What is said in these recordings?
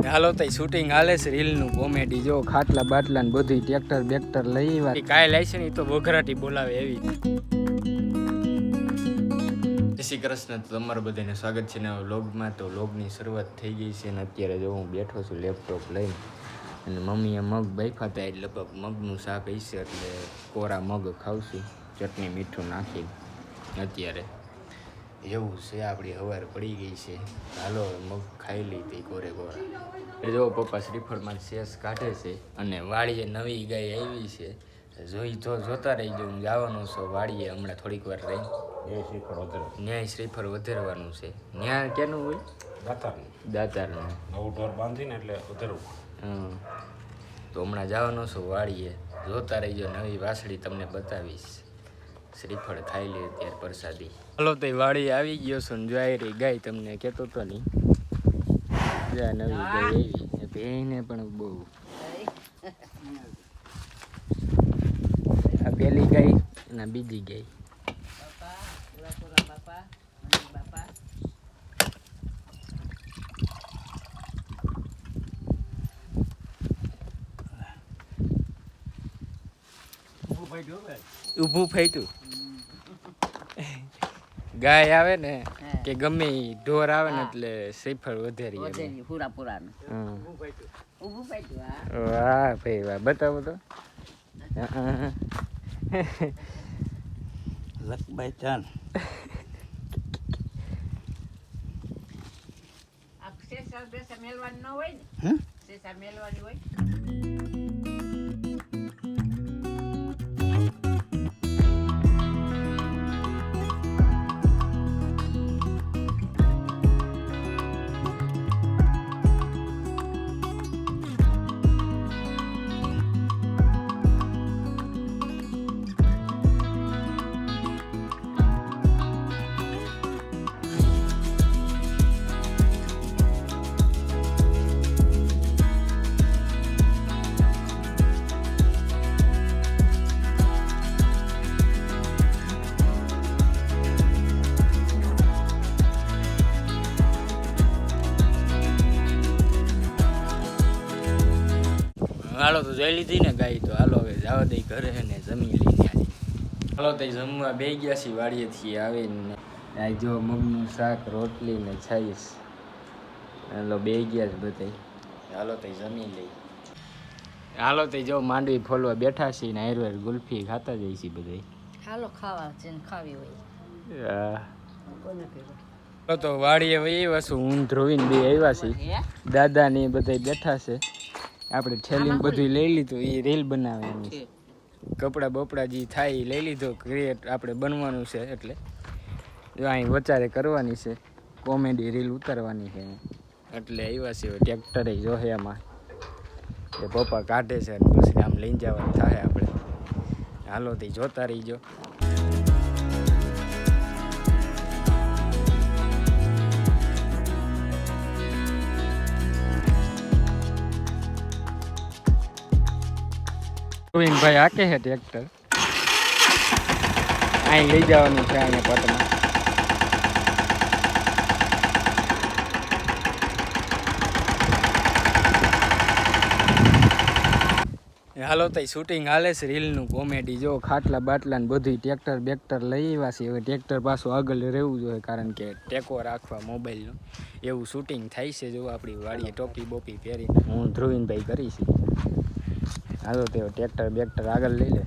હાલો તઈ શૂટિંગ હાલે છે રીલનું કોમેડી જો ખાટલા બાટલા ને બધું ટ્રેક્ટર બેક્ટર લઈ કાંઈ લાય છે ને તો વઘરાટી બોલાવે એવી. જય શ્રી કૃષ્ણ. તો તમારું બધાને સ્વાગત છે નવા વ્લોગમાં. તો વ્લોગની શરૂઆત થઈ ગઈ છે ને અત્યારે જો હું બેઠો છું લેપટોપ લઈને અને મમ્મીએ મગ બાફ્યા હતા એટલે મગનું શાક હશે એટલે કોરા મગ ખાવશું ચટણી મીઠું નાખીને. અત્યારે એવું છે આપણી હવાર પડી ગઈ છે. હાલો મગ ખાઈ લીધી કોરે કોરા. એ જો પપ્પા શ્રીફળમાં શેષ કાઢે છે અને વાડીએ નવી ગાય આવી છે જોતા રહી જો. હું જવાનો છું વાડીએ હમણાં થોડીક વાર રહી. ન્યાય શ્રીફળ વધારવાનું છે. ન્યાય કેનું હોય? દાતારનું નવું ઢોર બાંધીને એટલે વધારવું. તો હમણાં જવાનો છું વાડીએ, જોતા રહીજો. નવી વાસળી તમને બતાવીશ. શ્રીફળ ખાઈ લે ત્યારે પ્રસાદી. હાલો તો વાડી આવી ગયો છું ને જોઈ રહી ગાય તમને કહેતો તો નહીં. નવી ગાય આવી ભેંને પણ બહુ. આ પેલી ગાય અને બીજી ગાય. ઊભું ફાઈતું ગાય આવે ને કે ગમે ઢોર આવે ને એટલે શ્રીફળ વધારી પૂરા પૂરા વાહ ભાઈ વાહ. બતાવો તો. લખભાઈ ચાન મેલવાની ન હોય ને શેષા મેલવાની હોય. હાલો તો જઈ લીધી ને ગાય તો હાલો હવે જવા દઈ ઘરે ને જમી લઈને આવી. હાલો તો જમવા બે ગયા છીએ વાડીએથી આવીને. આ જો મગનું શાક રોટલી ને છાઈશ. હાલો બે ગયા જ બધા. હાલો તો જમી લઈ. હાલો તો જો માંડવી ફોલવા બેઠા છીએ ને હારવાર ગુલ્ફી ખાતા જઈએ છીએ બધા. હાલો ખાવા જેને ખાવી હોય. તો વાડીએ આવ્યા છું હું ધ્રુવીને બે આવ્યા છીએ. દાદા ને બધા બેઠા છે. આપણે થેલીને બધું લઈ લીધું. એ રીલ બનાવવાની છે. કપડાં બપડા જે થાય એ લઈ લીધો. ક્રિએટ આપણે બનવાનું છે એટલે અહીં વચારે કરવાની છે. કોમેડી રીલ ઉતારવાની છે એટલે આવ્યા છે. ટ્રેક્ટરે જોહે એમાં એ પપ્પા કાઢે છે અને પછી આમ લઈને જવાનું થાય આપણે. હાલો તે જોતા રહીજો. ભાઈ હાકે છે ટ્રેક્ટર. અહીં લઈ જવાનું છે અહીંયા પટમાં. હાલો તઈ શૂટિંગ હાલે છે રીલનું કોમેડી જો ખાટલા બાટલા ને બધું ટ્રેક્ટર બેક્ટર લઈ આવ્યા છે. હવે ટ્રેક્ટર પાછું આગળ રહેવું જોઈએ કારણ કે ટેકો રાખવા મોબાઈલનો એવું શૂટિંગ થાય છે. જો આપણી વાડીએ ટોપી બોપી પહેરીને હું ધ્રુવીનભાઈ કરીશ. હાલો તે ટ્રેક્ટર બેક્ટર આગળ લઈ લે.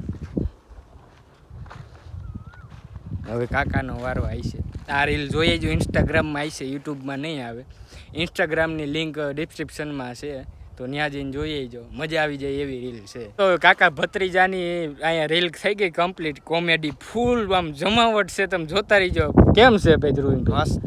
હવે કાકાનો વારો આવશે. આ રીલ જોઈએ જો ઇન્સ્ટાગ્રામમાં આવશે, યુટ્યુબમાં નહીં આવે. ઇન્સ્ટાગ્રામની લિંક ડિસ્ક્રિપ્શનમાં છે તો ત્યાં જઈને જોઈએ જો. મજા આવી જાય એવી રીલ છે. તો કાકા ભત્રીજાની અહીંયા રીલ થઈ ગઈ કમ્પ્લીટ. કોમેડી ફૂલ આમ જમાવટ છે. તમે જોતા રહીજો. કેમ છે ભાઈ ધ્રુવીનભાઈ?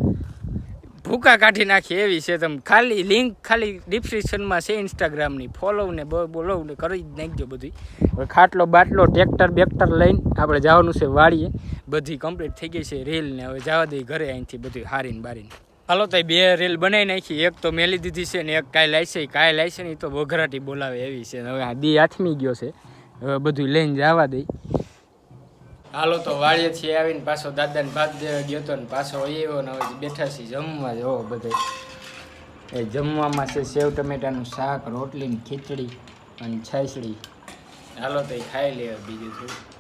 ભૂકા કાઢી નાખી એવી છે. તમે ખાલી લિંક ખાલી ડિસ્ક્રિપ્શનમાં છે ઇન્સ્ટાગ્રામની. ફોલો ને બોલો ને કરી જ નાખજો બધું. હવે ખાટલો બાટલો ટ્રેક્ટર બેક્ટર લઈને આપણે જવાનું છે વાડીએ. બધી કમ્પ્લીટ થઈ ગઈ છે રીલ ને હવે જવા દઈ ઘરે અહીંથી બધું હારીને બારીને. હાલો તો બે રીલ બનાવી નાખી. એક તો મેલી દીધી છે ને એક કાંઈ લાયશે ને એ તો વઘરાટી બોલાવે એવી છે. હવે આ દી આથમી ગયો છે. હવે બધું લઈને જવા દઈ. હાલો તો વાળીએથી આવીને પાછો દાદાને ભાત દેવા ગયો હતો ને પાછો આવ્યો ને હવે બેઠા છીએ જમવા જો બધે એ જમવામાં છે સેવ ટમેટાનું શાક રોટલી ને ખીચડી અને છાસડી હાલો તો એ ખાઈ લે બીજું થોડું